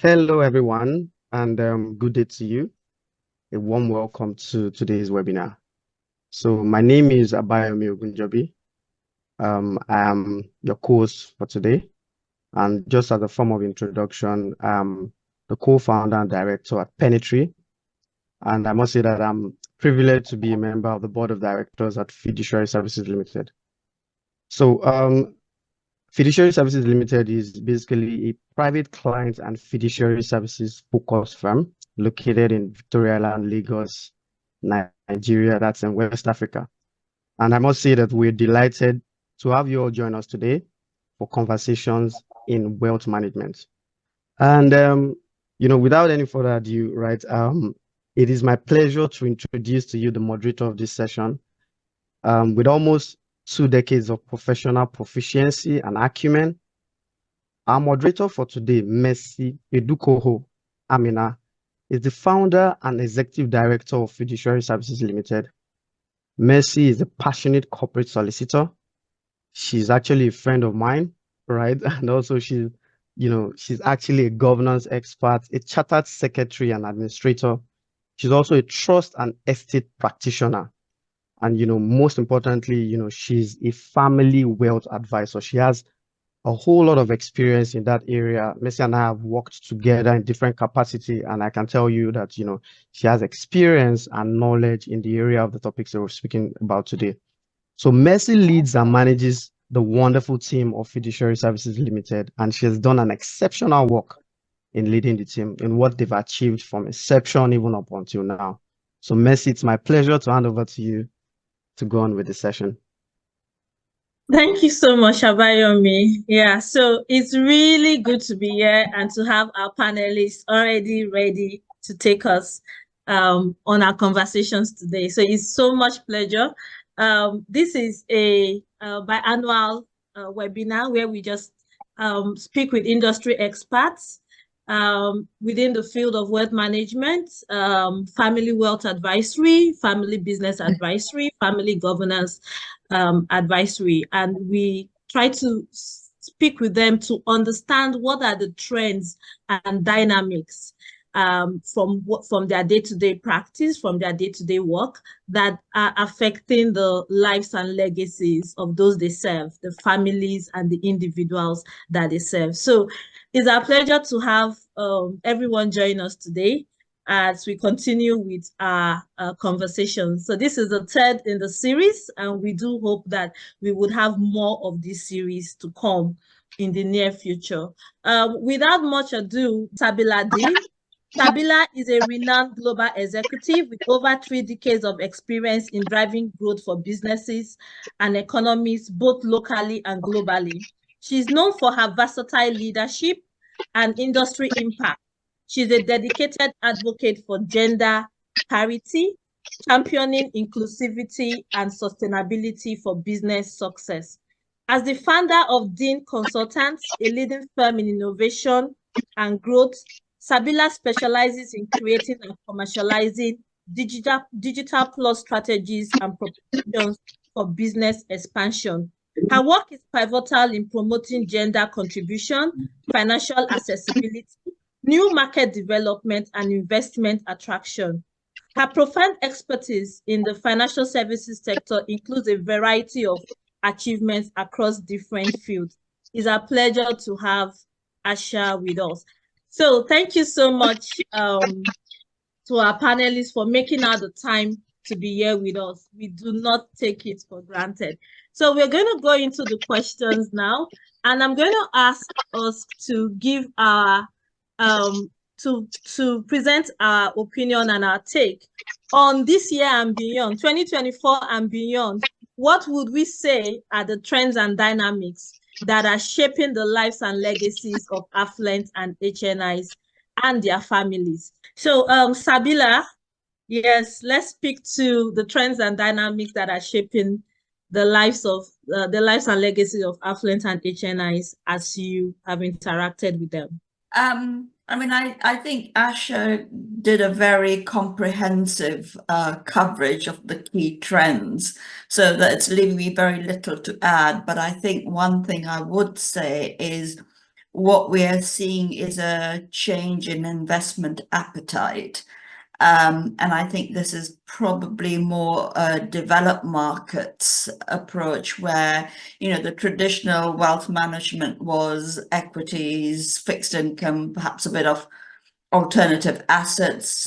Hello, everyone, and good day to you. A warm welcome to today's webinar. So, my name is Abayomi Ogunjobi. I am your host for today. And just as a form of introduction, I'm the co-founder and director at Penetree. And I must say that I'm privileged to be a member of the board of directors at Fiduciary Services Limited. So, Fiduciary Services Limited is basically a private client and fiduciary services focused firm located in Victoria Island, Lagos, Nigeria, that's in West Africa. And I must say that we're delighted to have you all join us today for conversations in wealth management. And, without any further ado, right, it is my pleasure to introduce to you the moderator of this session. With almost 2 decades of professional proficiency and acumen, our moderator for today, Mercy Edukoho Amina, is the founder and executive director of Fiduciary Services Limited. Mercy is a passionate corporate solicitor. She's actually a friend of mine, right? And also she's actually a governance expert, a chartered secretary and administrator. She's also a trust and estate practitioner. And, most importantly, she's a family wealth advisor. She has a whole lot of experience in that area. Messi and I have worked together in different capacity, and I can tell you that, she has experience and knowledge in the area of the topics that we're speaking about today. So Messi leads and manages the wonderful team of Fiduciary Services Limited, and she has done an exceptional work in leading the team in what they've achieved from inception even up until now. So Messi, it's my pleasure to hand over to you to go on with the session. Thank you so much, Abayomi. Yeah, so it's really good to be here and to have our panelists already ready to take us on our conversations today. So it's so much pleasure. This is a biannual webinar where we just speak with industry experts within the field of wealth management, family wealth advisory, family business advisory, family governance advisory. And we try to speak with them to understand what are the trends and dynamics from their day-to-day practice, from their day-to-day work that are affecting the lives and legacies of those they serve, the families and the individuals that they serve. So it's our pleasure to have everyone join us today as we continue with our conversation. So this is the third in the series, and we do hope that we would have more of this series to come in the near future. Without much ado, Sabila Din. Sabila is a renowned global executive with over 3 decades of experience in driving growth for businesses and economies, both locally and globally. She's known for her versatile leadership and industry impact. She's a dedicated advocate for gender parity, championing inclusivity and sustainability for business success. As the founder of Dean Consultants, a leading firm in innovation and growth, Sabila specializes in creating and commercializing digital plus strategies and propositions for business expansion. Her work is pivotal in promoting gender contribution, financial accessibility, new market development, and investment attraction. Her profound expertise in the financial services sector includes a variety of achievements across different fields. It's a pleasure to have Asha with us. So thank you so much to our panelists for making out the time to be here with us. We do not take it for granted. So we're going to go into the questions now, and I'm going to ask us to give our to present our opinion and our take on this year and beyond, 2024 and beyond. What would we say are the trends and dynamics that are shaping the lives and legacies of affluent and HNIs and their families? So, Sabila, yes, let's speak to the trends and dynamics that are shaping the lives and legacy of affluent and HNIs as you have interacted with them. I think Asha did a very comprehensive coverage of the key trends, so that it's leaving me very little to add. But I think one thing I would say is what we are seeing is a change in investment appetite. And I think this is probably more a developed markets approach where, the traditional wealth management was equities, fixed income, perhaps a bit of alternative assets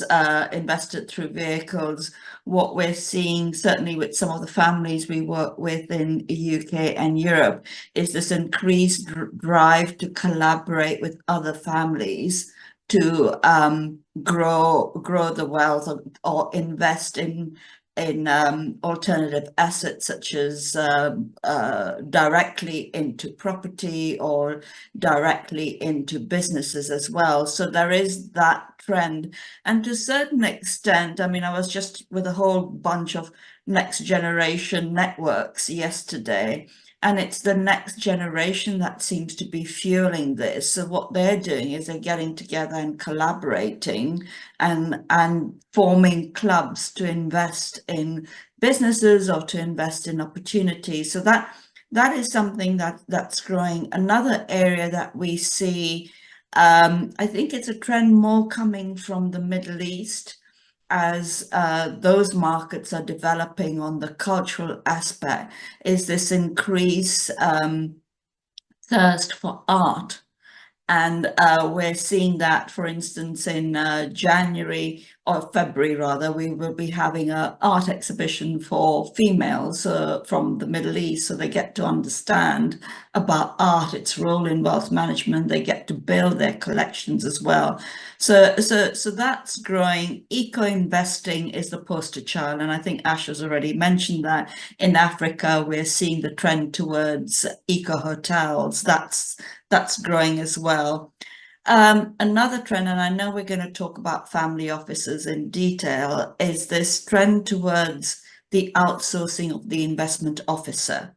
invested through vehicles. What we're seeing, certainly with some of the families we work with in the UK and Europe, is this increased drive to collaborate with other families to grow the wealth or invest in alternative assets, such as directly into property or directly into businesses as well. So there is that trend. And to a certain extent, I mean, I was just with a whole bunch of next generation networks yesterday, and it's the next generation that seems to be fueling this. So what they're doing is they're getting together and collaborating and forming clubs to invest in businesses or to invest in opportunities. So that is something that's growing. Another area that we see, I think it's a trend more coming from the Middle East, as those markets are developing on the cultural aspect, is this increased thirst for art. And we're seeing that, for instance, in January or February, rather, we will be having an art exhibition for females from the Middle East. So they get to understand about art, its role in wealth management. They get to build their collections as well. So that's growing. Eco-investing is the poster child. And I think Ash has already mentioned that in Africa, we're seeing the trend towards eco-hotels. That's growing as well. Another trend, and I know we're going to talk about family offices in detail, is this trend towards the outsourcing of the investment officer,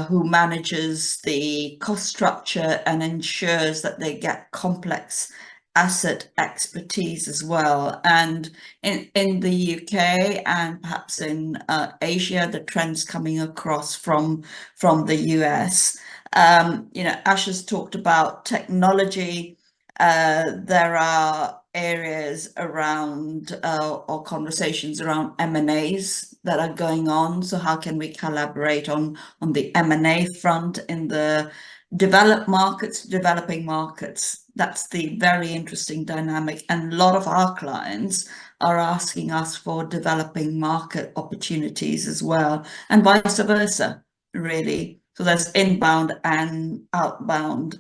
who manages the cost structure and ensures that they get complex asset expertise as well. And in the UK and perhaps in Asia, the trends coming across from the US. Ash has talked about technology. There are areas around or conversations around M&As that are going on. So how can we collaborate on the M&A front in the developed markets, developing markets? That's the very interesting dynamic. And a lot of our clients are asking us for developing market opportunities as well, and vice versa, really. So there's inbound and outbound.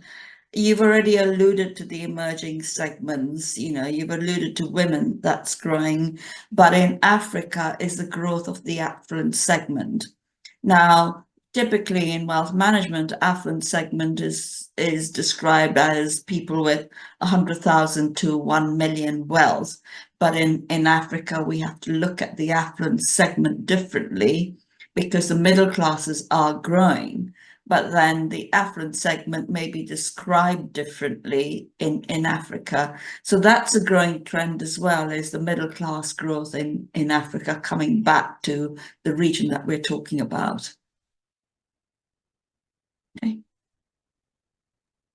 You've already alluded to the emerging segments, you've alluded to women, that's growing, but in Africa is the growth of the affluent segment. Now, typically in wealth management, affluent segment is described as people with 100,000 to 1 million wealth. But in Africa, we have to look at the affluent segment differently, because the middle classes are growing, but then the affluent segment may be described differently in Africa. So that's a growing trend as well, is the middle class growth in Africa coming back to the region that we're talking about. Okay.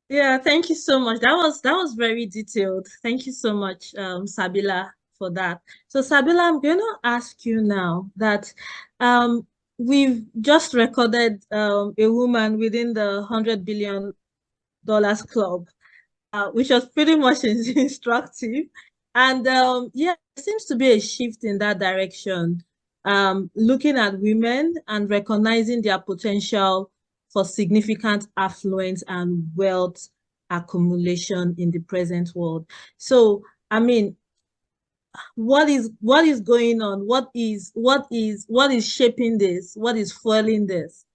Yeah, thank you so much. That was very detailed. Thank you so much, Sabila, for that. So Sabila, I'm going to ask you now that we've just recorded a woman within the $100 billion club, which was pretty much instructive. And yeah, there seems to be a shift in that direction, looking at women and recognizing their potential for significant affluence and wealth accumulation in the present world. So, I mean, what is going on? What is shaping this? What is fueling this?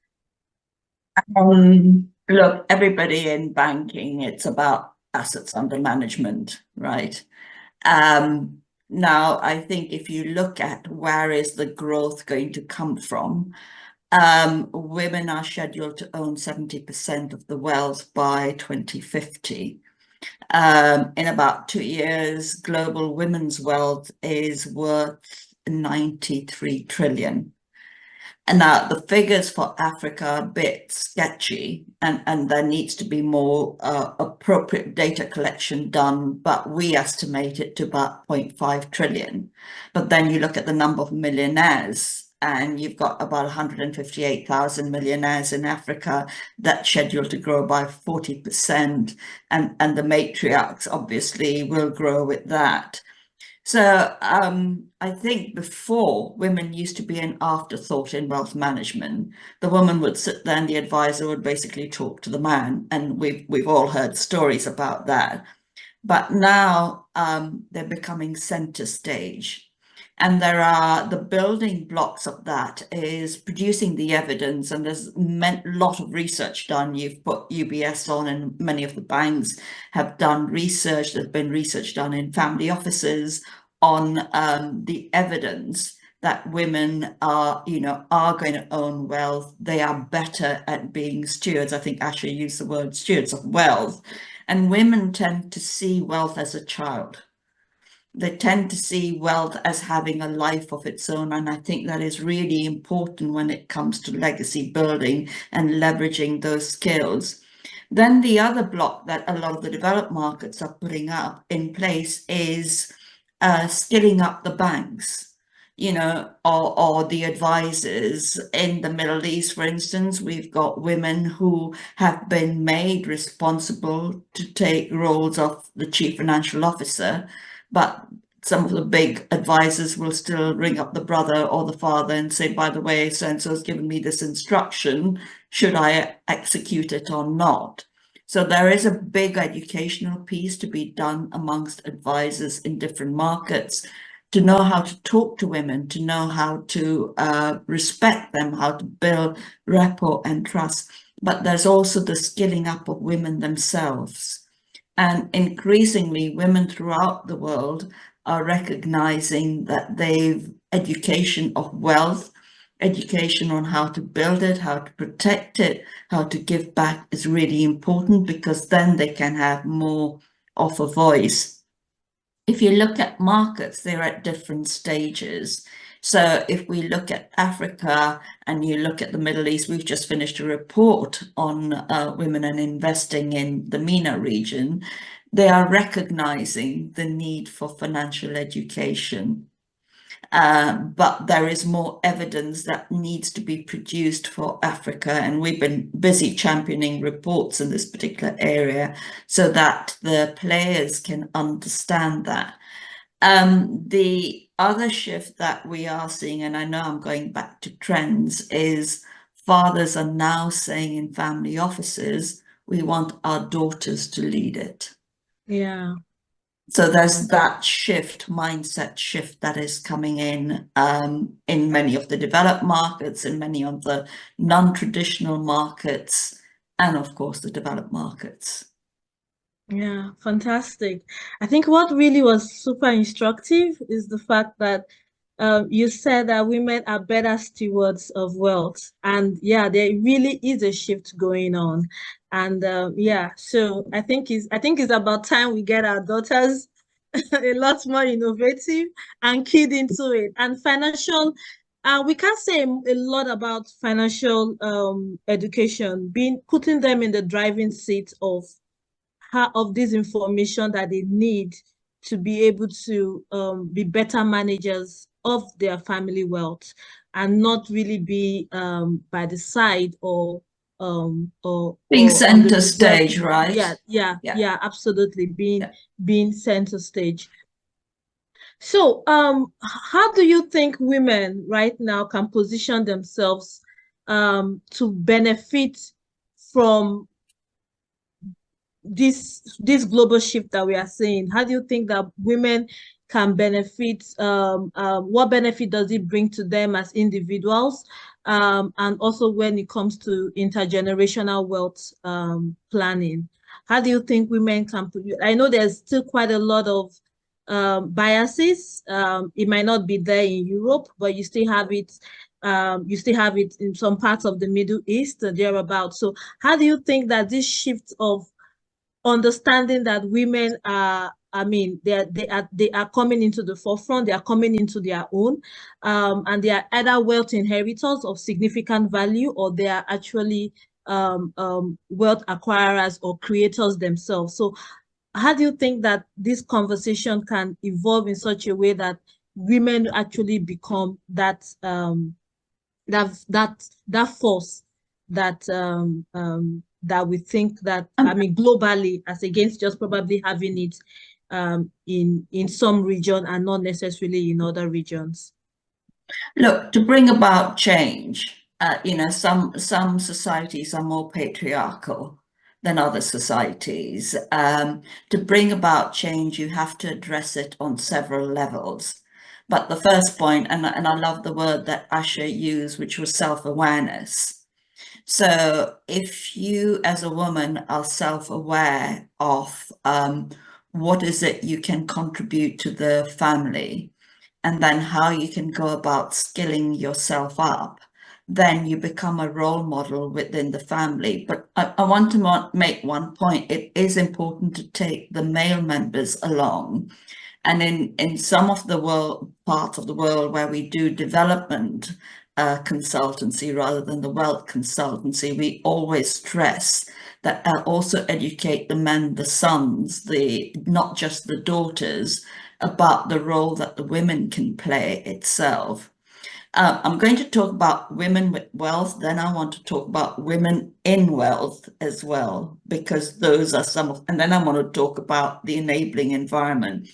Look, everybody in banking, it's about assets under management, right? Now, I think if you look at where is the growth going to come from, women are scheduled to own 70% of the wealth by 2050. In about 2 years, global women's wealth is worth 93 trillion. And now the figures for Africa are a bit sketchy, and there needs to be more appropriate data collection done, but we estimate it to about 0.5 trillion. But then you look at the number of millionaires, and you've got about 158,000 millionaires in Africa that's scheduled to grow by 40%, and the matriarchs obviously will grow with that. So I think before, women used to be an afterthought in wealth management. The woman would sit there and the advisor would basically talk to the man, and we've all heard stories about that. But now they're becoming center stage. And there are the building blocks of that is producing the evidence, and there's a lot of research done. You've put UBS on, and many of the banks have done research. There's been research done in family offices on the evidence that women are going to own wealth. They are better at being stewards. I think Asha used the word stewards of wealth. And women tend to see wealth as a child. They tend to see wealth as having a life of its own. And I think that is really important when it comes to legacy building and leveraging those skills. Then the other block that a lot of the developed markets are putting up in place is skilling up the banks, or the advisors. In the Middle East, for instance, we've got women who have been made responsible to take roles of the chief financial officer, but some of the big advisors will still ring up the brother or the father and say, by the way, so-and-so has given me this instruction, should I execute it or not? So there is a big educational piece to be done amongst advisors in different markets to know how to talk to women, to know how to respect them, how to build rapport and trust. But there's also the skilling up of women themselves. And increasingly, women throughout the world are recognizing that they've education of wealth, education on how to build it, how to protect it, how to give back is really important, because then they can have more of a voice. If you look at markets, they're at different stages. So if we look at Africa and you look at the Middle East, we've just finished a report on women and investing in the MENA region. They are recognizing the need for financial education. But there is more evidence that needs to be produced for Africa, and we've been busy championing reports in this particular area so that the players can understand that. The other shift that we are seeing, and I know I'm going back to trends, is fathers are now saying in family offices, we want our daughters to lead it. Yeah. So there's that shift, mindset shift that is coming in many of the developed markets, in many of the non-traditional markets, and of course the developed markets. Yeah, fantastic. I think what really was super instructive is the fact that you said that women are better stewards of wealth. And yeah, there really is a shift going on. And yeah, so I think it's about time we get our daughters a lot more innovative and keyed into it. And financial, we can't say a lot about financial education, putting them in the driving seat of this information that they need to be able to be better managers of their family wealth, and not really be by the side or Being on the center stage, right? Yeah, absolutely, being center stage. So how do you think women right now can position themselves to benefit from this global shift that we are seeing? How do you think that women can benefit? What benefit does it bring to them as individuals? And also when it comes to intergenerational wealth planning, how do you think women can put? I know there's still quite a lot of biases. It might not be there in Europe, but you still have it. You still have it in some parts of the Middle East and thereabouts. So how do you think that this shift of understanding that women are I mean, they are coming into the forefront. They are coming into their own, and they are either wealth inheritors of significant value, or they are actually wealth acquirers or creators themselves. So how do you think that this conversation can evolve in such a way that women actually become that force that we think that, I mean, globally, as against just probably having it in some region and not necessarily in other regions? Look, to bring about change, some societies are more patriarchal than other societies. To bring about change, you have to address it on several levels. But the first point, and I love the word that Asha used, which was self-awareness. So if you as a woman are self-aware of what is it you can contribute to the family, and then how you can go about skilling yourself up, then you become a role model within the family. But I want to make one point. It is important to take the male members along. And in some of the parts of the world where we do development consultancy rather than the wealth consultancy, we always stress that also educate the men, the sons, not just the daughters, about the role that the women can play itself. I'm going to talk about women with wealth, then I want to talk about women in wealth as well, because those are some of, and then I want to talk about the enabling environment.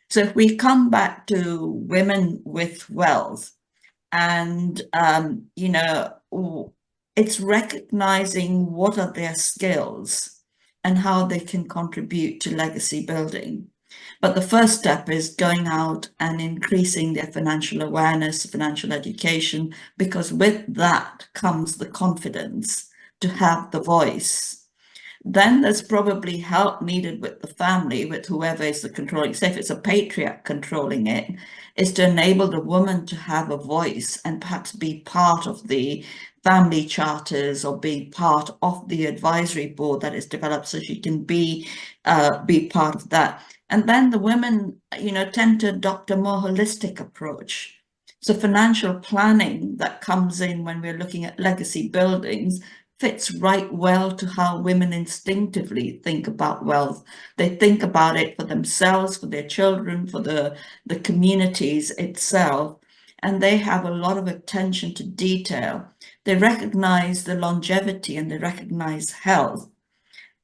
So if we come back to women with wealth, and it's recognizing what are their skills and how they can contribute to legacy building. But the first step is going out and increasing their financial awareness, financial education, because with that comes the confidence to have the voice. Then there's probably help needed with the family, with whoever is the controlling. Say if it's a patriarch controlling it, is to enable the woman to have a voice and perhaps be part of the family charters or be part of the advisory board that is developed, so she can be part of that. And then the women, tend to adopt a more holistic approach. So financial planning that comes in when we're looking at legacy buildings fits right well to how women instinctively think about wealth. They think about it for themselves, for their children, for the communities itself. And they have a lot of attention to detail. They recognize the longevity and they recognize health.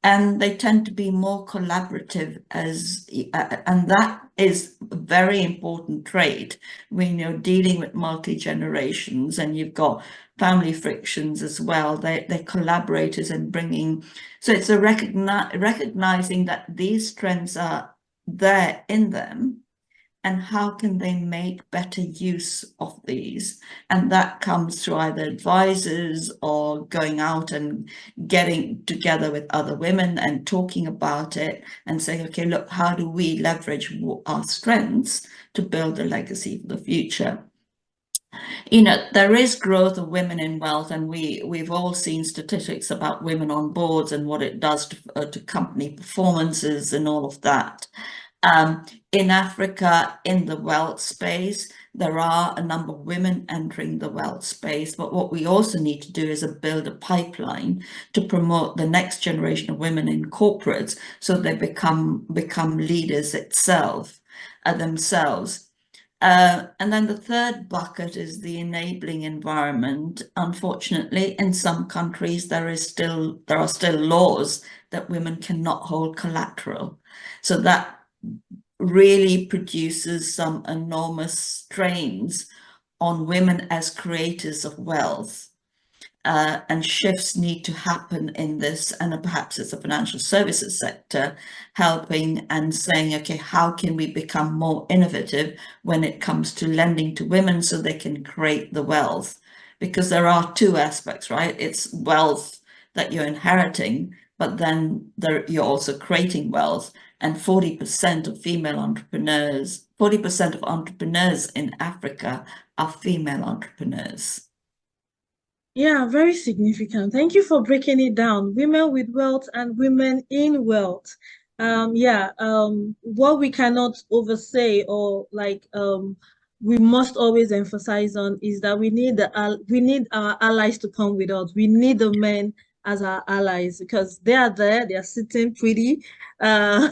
And they tend to be more collaborative and that is a very important trait when you're dealing with multi-generations and you've got family frictions as well. They're collaborators and bringing, so it's a recognizing that these trends are there in them, and how can they make better use of these? And that comes through either advisors or going out and getting together with other women and talking about it and saying, okay, look, how do we leverage our strengths to build a legacy for the future? There is growth of women in wealth, and we've all seen statistics about women on boards and what it does to company performances and all of that. In Africa, in the wealth space, there are a number of women entering the wealth space, but what we also need to do is build a pipeline to promote the next generation of women in corporates, so they become leaders themselves. And then the third bucket is the enabling environment. Unfortunately, in some countries, there are still laws that women cannot hold collateral. So that really produces some enormous strains on women as creators of wealth. And shifts need to happen in this, and perhaps it's a financial services sector helping and saying, okay, how can we become more innovative when it comes to lending to women so they can create the wealth? Because there are two aspects, right? It's wealth that you're inheriting, but then you're also creating wealth. And 40% of female entrepreneurs, 40% of entrepreneurs in Africa are female entrepreneurs. Yeah, very significant. Thank you for breaking it down. Women with wealth and women in wealth. Yeah, what we cannot oversay or like we must always emphasize on is that we need our allies to come with us. We need the men as our allies because they are there, they are sitting pretty. Uh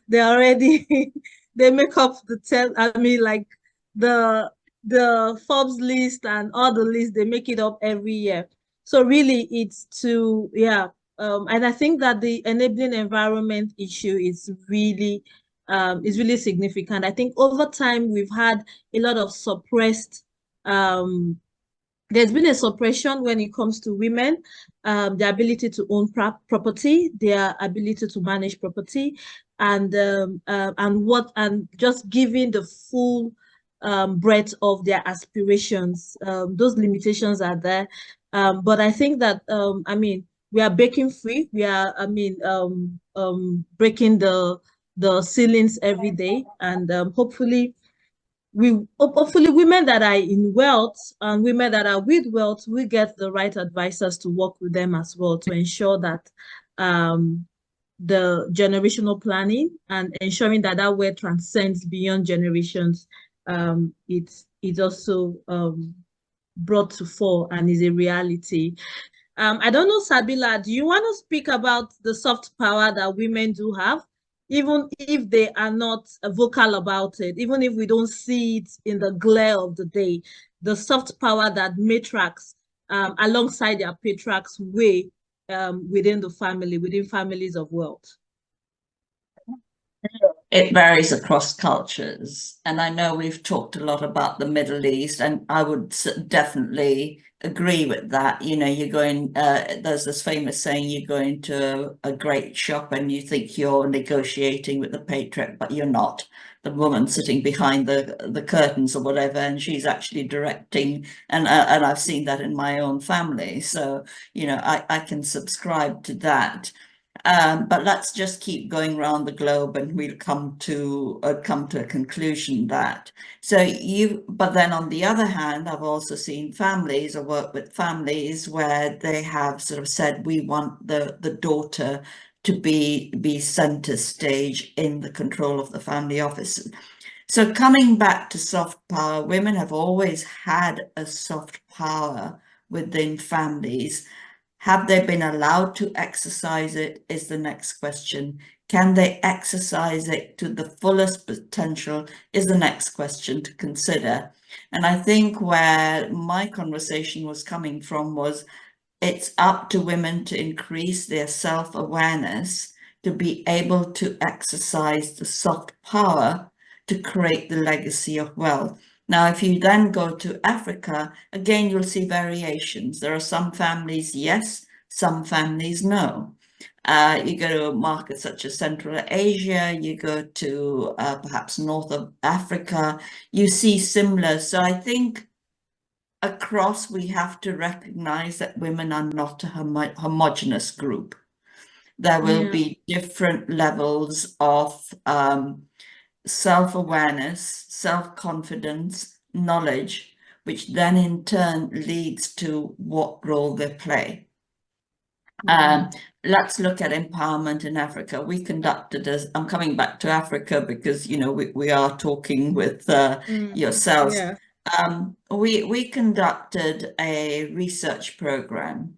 they already they make up the ten, I mean like the the Forbes list and all the lists, they make it up every year. So really it's to yeah, and I think that the enabling environment issue is really significant. I think over time we've had a lot of suppressed there's been a suppression when it comes to women, their ability to own property, their ability to manage property, and just giving the full breadth of their aspirations. Those limitations are there, but I think that I mean we are breaking free. We are breaking the ceilings every day, and hopefully hopefully women that are in wealth and women that are with wealth will get the right advisors to work with them as well to ensure that um, the generational planning and ensuring that that way transcends beyond generations, it's also brought to fore and is a reality. I don't know, Sabila, do you want to speak about the soft power that women do have, even if they are not vocal about it, even if we don't see it in the glare of the day, the soft power that matriarchs, alongside their patriarchs, weigh within the family, within families of wealth? It varies across cultures. And I know we've talked a lot about the Middle East, and I would definitely agree with that. You know, you're going, there's this famous saying, you go into a great shop and you think you're negotiating with the patriarch, but you're not. The woman sitting behind the curtains or whatever, and she's actually directing. And I've seen that in my own family. So, you know, I can subscribe to that. But let's just keep going around the globe and we'll come to a conclusion that. But then on the other hand, I've also seen families or worked with families where they have sort of said, we want the daughter to be center stage in the control of the family office. So coming back to soft power, women have always had a soft power within families. Have they been allowed to exercise it is the next question. Can they exercise it to the fullest potential is the next question to consider. And I think where my conversation was coming from was it's up to women to increase their self-awareness to be able to exercise the soft power to create the legacy of wealth. Now, if you then go to Africa, again, you'll see variations. There are some families, yes, some families, no. You go to markets such as Central Asia, you go to perhaps North of Africa, you see similar. So I think across, we have to recognize that women are not a homogenous group. There will be different levels of self-awareness, self-confidence, knowledge, which then in turn leads to what role they play. Let's look at empowerment in Africa. We conducted, I'm coming back to Africa because, you know, we are talking with yourselves. Yeah. We conducted a research program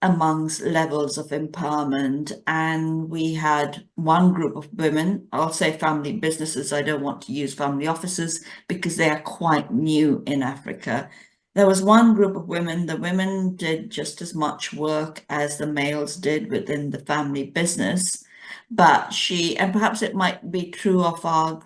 amongst levels of empowerment, and we had one group of women, I'll say family businesses, I don't want to use family offices because they are quite new in Africa. There was one group of women, the women did just as much work as the males did within the family business, but and perhaps it might be true of our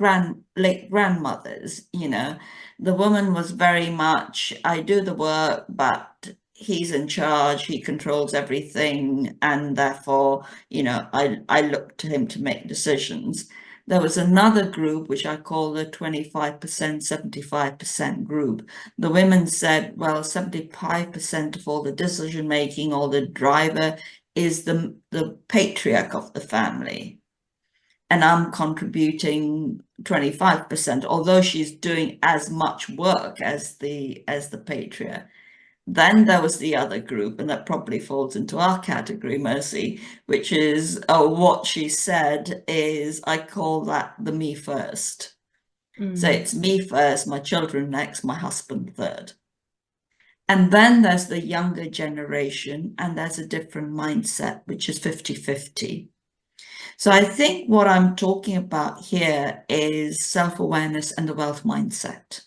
late grandmothers, you know, the woman was very much, I do the work, but he's in charge, he controls everything, and therefore, you know, I look to him to make decisions. There was another group, which I call the 25%, 75% group. The women said, well, 75% of all the decision making, all the driver is the patriarch of the family. And I'm contributing 25%, although she's doing as much work as the patriarch. Then there was the other group, and that probably falls into our category, Mercy, which is what she said is, I call that the me first. So it's me first, my children next, my husband third. And then there's the younger generation, and there's a different mindset, which is 50-50. So I think what I'm talking about here is self-awareness and the wealth mindset.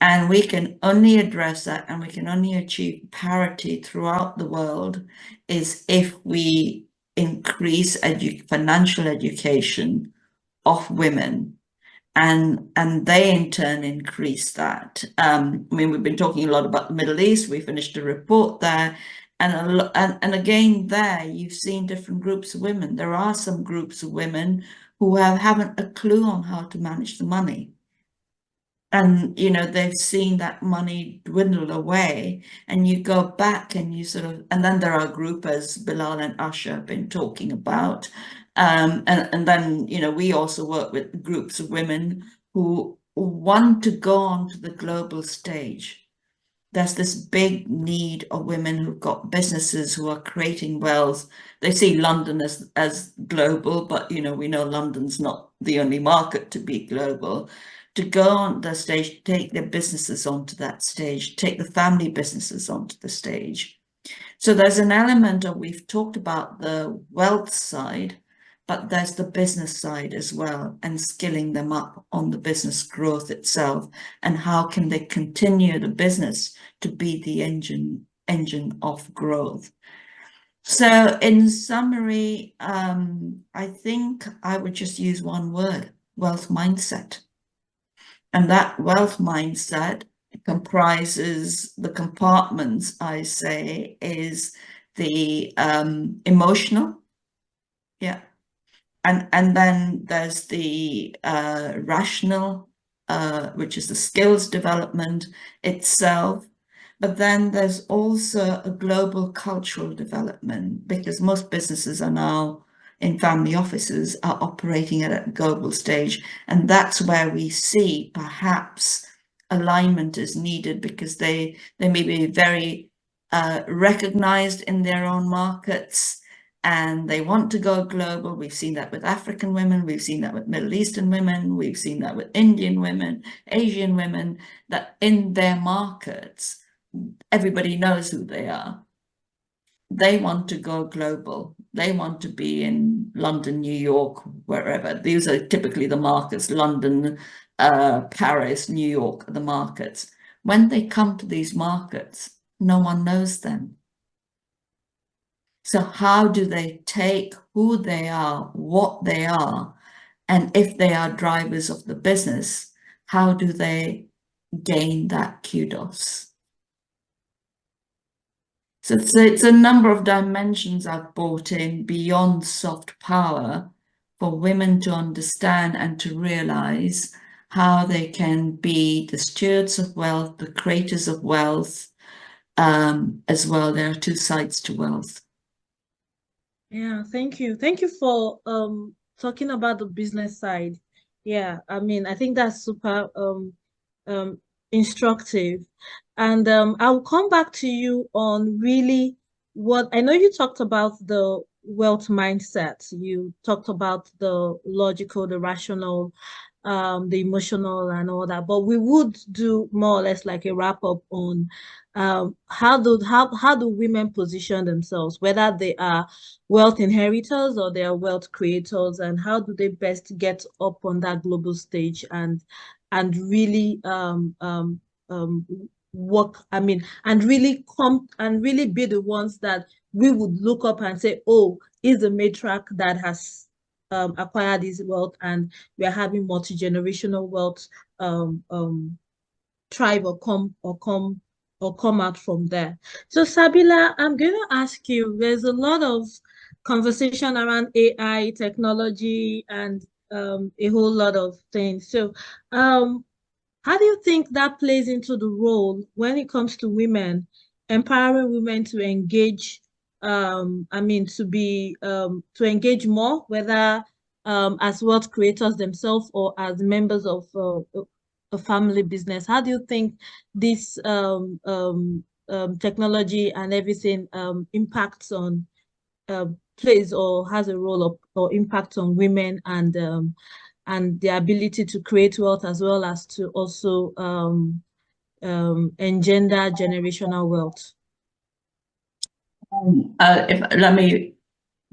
And we can only address that, and we can only achieve parity throughout the world is if we increase financial education of women, and they in turn increase that. I mean, we've been talking a lot about the Middle East. We finished a report there, and again there you've seen different groups of women. There are some groups of women who haven't a clue on how to manage the money. And, you know, they've seen that money dwindle away, and you go back and you sort of, and then there are groups as Bilal and Asha have been talking about. And then, you know, we also work with groups of women who want to go on to the global stage. There's this big need of women who've got businesses who are creating wealth. They see London as global, but, you know, we know London's not the only market to be global. To go on the stage, take their businesses onto that stage, take the family businesses onto the stage. So there's an element of, we've talked about the wealth side, but there's the business side as well, and skilling them up on the business growth itself, and how can they continue the business to be the engine of growth. So in summary, I think I would just use one word: wealth mindset. And that wealth mindset comprises the compartments, I say, is the emotional, yeah. And then there's the rational, which is the skills development itself. But then there's also a global cultural development, because most businesses are now in family offices are operating at a global stage. And that's where we see perhaps alignment is needed, because they may be very recognized in their own markets, and they want to go global. We've seen that with African women, we've seen that with Middle Eastern women, we've seen that with Indian women, Asian women, that in their markets, everybody knows who they are. They want to go global. They want to be in London, New York, wherever. These are typically the markets: London, Paris, New York, the markets. When they come to these markets, no one knows them. So how do they take who they are, what they are, and if they are drivers of the business, how do they gain that kudos? So it's a number of dimensions I've brought in beyond soft power for women to understand and to realize how they can be the stewards of wealth, the creators of wealth, as well. There are two sides to wealth. Yeah, thank you. Thank you for talking about the business side. Yeah, I mean, I think that's super um instructive. And I'll come back to you on really what I know. You talked about the wealth mindset. You talked about the logical, the rational, the emotional and all that. But we would do more or less like a wrap up on how do women position themselves, whether they are wealth inheritors or they are wealth creators, and how do they best get up on that global stage and really work, I mean, and really come and really be the ones that we would look up and say, oh, is a matriarch that has acquired this wealth, and we are having multi-generational wealth thrive or come out from there. So Sabila, I'm going to ask you, there's a lot of conversation around AI technology and a whole lot of things. So how do you think that plays into the role when it comes to women, empowering women to engage, I mean, to engage more, whether as wealth creators themselves or as members of a family business. How do you think this technology and everything impacts on plays or has a role of, or impact on women and their ability to create wealth as well as to also engender generational wealth? Let me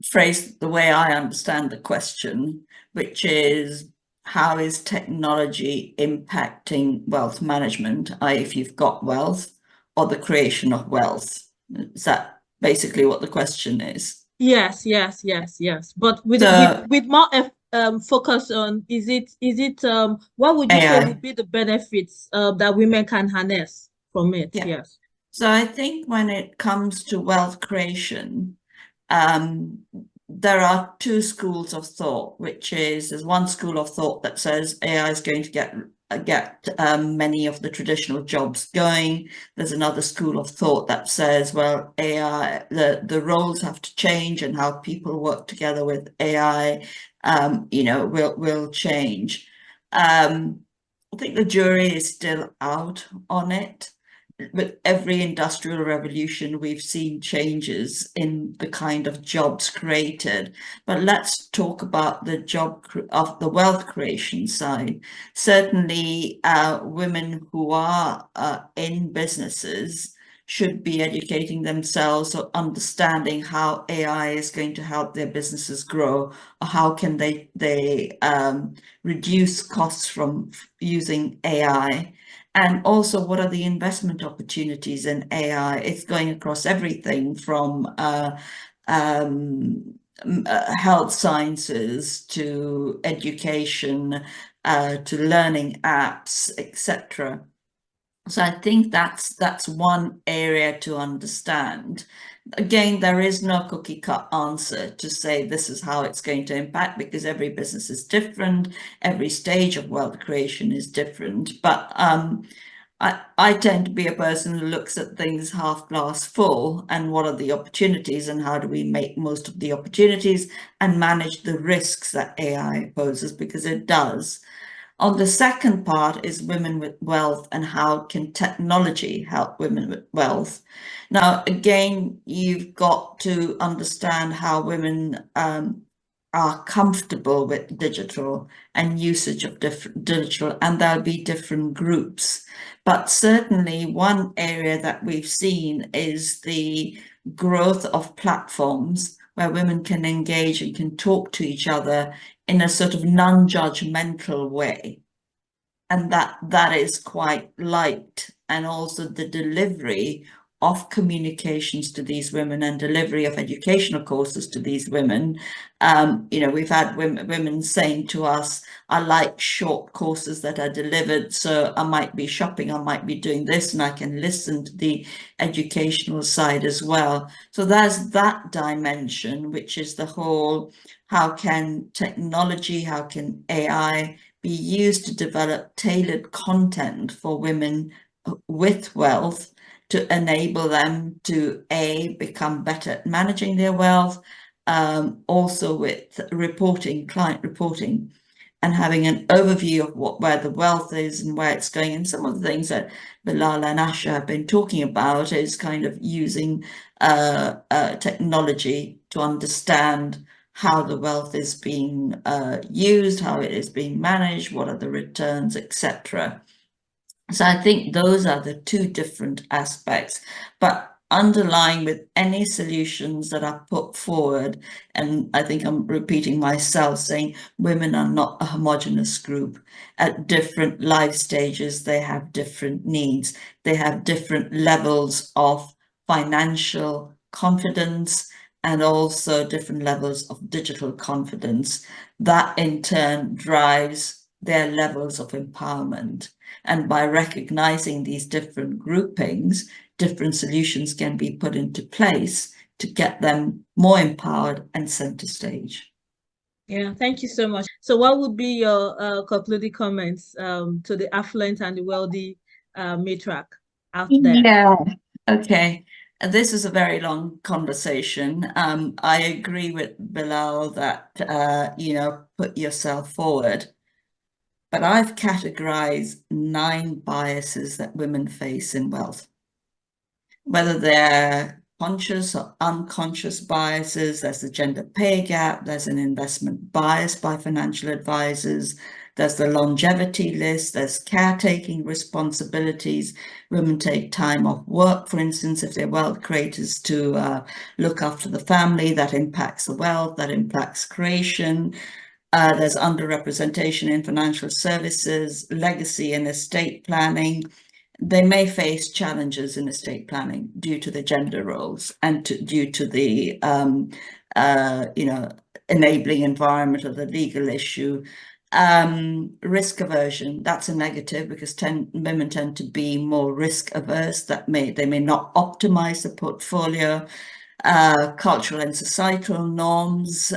phrase the way I understand the question, which is, how is technology impacting wealth management, i.e. if you've got wealth, or the creation of wealth? Is that basically what the question is? Yes. But with more focus on, is it what would you say would be the benefits that women can harness from it? Yeah. Yes. So I think when it comes to wealth creation, there are two schools of thought, which is, there's one school of thought that says AI is going to get many of the traditional jobs going. There's another school of thought that says, well, AI, the roles have to change, and how people work together with AI, will change. I think the jury is still out on it. With every industrial revolution, we've seen changes in the kind of jobs created. But let's talk about the wealth creation side. Certainly, women who are in businesses should be educating themselves or understanding how AI is going to help their businesses grow, or how can they reduce costs from using AI. And also, what are the investment opportunities in AI? It's going across everything from health sciences to education, to learning apps, etc. So I think that's one area to understand. Again, there is no cookie cut answer to say this is how it's going to impact, because every business is different, every stage of wealth creation is different. But I tend to be a person who looks at things half glass full, and what are the opportunities, and how do we make most of the opportunities and manage the risks that AI poses, because it does. On the second part is women with wealth, and how can technology help women with wealth? Now, again, you've got to understand how women are comfortable with digital and usage of digital, and there'll be different groups. But certainly one area that we've seen is the growth of platforms where women can engage and can talk to each other in a sort of non-judgmental way. And that is quite liked. And also the delivery of communications to these women and delivery of educational courses to these women. We've had women saying to us, I like short courses that are delivered, so I might be shopping, I might be doing this, and I can listen to the educational side as well. So there's that dimension, which is the whole, how can technology, how can AI be used to develop tailored content for women with wealth, to enable them to become better at managing their wealth, also with client reporting, and having an overview of where the wealth is and where it's going. And some of the things that Bilal and Asha have been talking about is kind of using technology to understand how the wealth is being used, how it is being managed, what are the returns, etc. So I think those are the two different aspects. But underlying with any solutions that are put forward, and I think I'm repeating myself saying women are not a homogeneous group. At different life stages, they have different needs. They have different levels of financial confidence, and also different levels of digital confidence. That in turn drives their levels of empowerment. And by recognizing these different groupings, different solutions can be put into place to get them more empowered and center stage. Yeah, thank you so much. So what would be your concluding comments to the affluent and the wealthy matriarch out there? Yeah, okay. This is a very long conversation. I agree with Bilal that, put yourself forward. but I've categorized 9 biases that women face in wealth. Whether they're conscious or unconscious biases, there's the gender pay gap, there's an investment bias by financial advisors, there's the longevity list, there's caretaking responsibilities. Women take time off work, for instance, if they're wealth creators, to look after the family. That impacts the wealth, that impacts creation. There's underrepresentation in financial services, legacy and estate planning. They may face challenges in estate planning due to the gender roles and due to the enabling environment of the legal issue. Risk aversion, that's a negative because women tend to be more risk averse. They may not optimize the portfolio. Cultural and societal norms,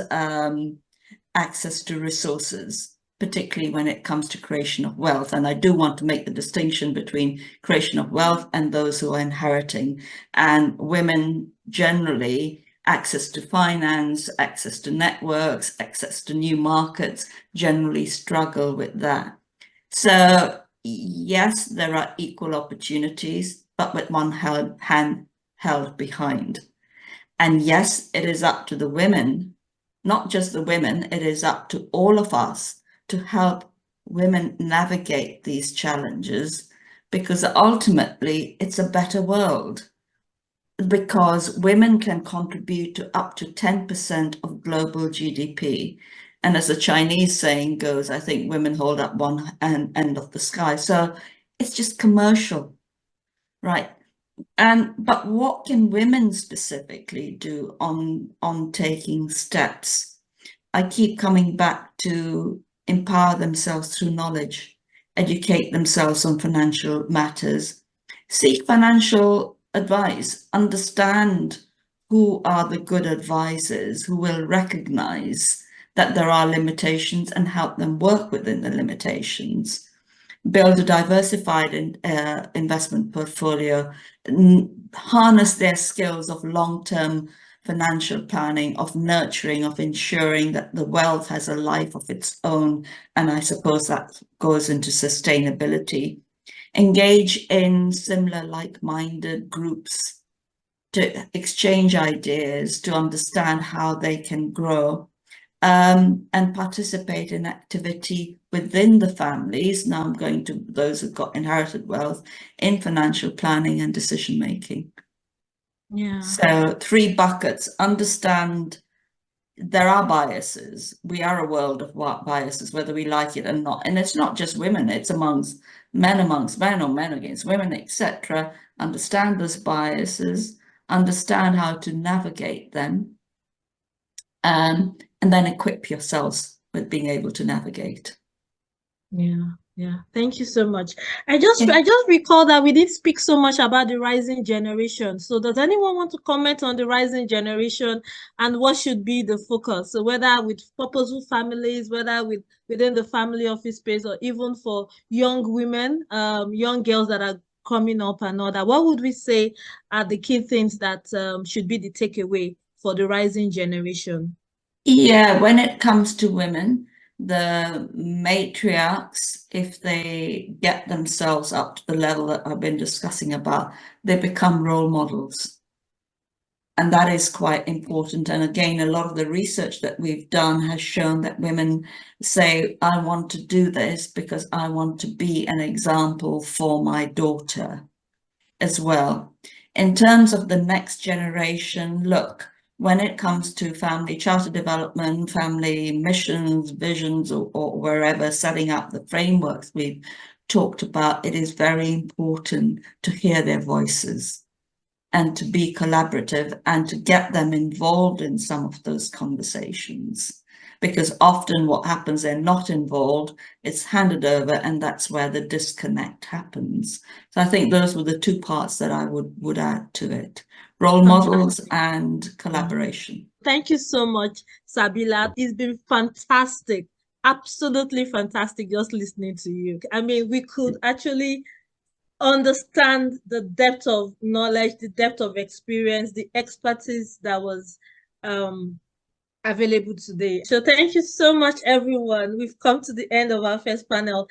access to resources, particularly when it comes to creation of wealth. And I do want to make the distinction between creation of wealth and those who are inheriting. And women generally, access to finance, access to networks, access to new markets, generally struggle with that. So yes, there are equal opportunities, but with one hand held behind. And yes, it is up to the women, not just the women, it is up to all of us to help women navigate these challenges, because ultimately it's a better world, because women can contribute to up to 10% of global GDP. And as the Chinese saying goes, I think women hold up one end of the sky. So it's just commercial, right? But what can women specifically do on taking steps? I keep coming back to empower themselves through knowledge, educate themselves on financial matters, seek financial advice, understand who are the good advisors who will recognize that there are limitations and help them work within the limitations. Build a diversified investment portfolio, harness their skills of long-term financial planning, of nurturing, of ensuring that the wealth has a life of its own. And I suppose that goes into sustainability. Engage in similar like-minded groups to exchange ideas, to understand how they can grow. And participate in activity within the families. Now I'm going to those who've got inherited wealth, in financial planning and decision making. Yeah. So 3 buckets. Understand there are biases. We are a world of biases, whether we like it or not. And it's not just women, it's amongst men or men against women, etc. Understand those biases, understand how to navigate them, and then equip yourselves with being able to navigate. Yeah. Thank you so much. I just recall that we didn't speak so much about the rising generation. So does anyone want to comment on the rising generation and what should be the focus? So whether with purposeful families, whether within the family office space, or even for young women, young girls that are coming up and all that, what would we say are the key things that should be the takeaway for the rising generation? Yeah, when it comes to women, the matriarchs, if they get themselves up to the level that I've been discussing about, they become role models. And that is quite important. And again, a lot of the research that we've done has shown that women say, I want to do this because I want to be an example for my daughter as well. In terms of the next generation, look, when it comes to family charter development, family missions, visions, or wherever, setting up the frameworks we've talked about, it is very important to hear their voices and to be collaborative and to get them involved in some of those conversations. Because often what happens, they're not involved, it's handed over, and that's where the disconnect happens. So I think those were the 2 parts that I would add to it. Role models and collaboration. Thank you so much, Sabila. It's been fantastic, absolutely fantastic just listening to you. I mean, we could actually understand the depth of knowledge, the depth of experience, the expertise that was available today. So thank you so much, everyone. We've come to the end of our first panel.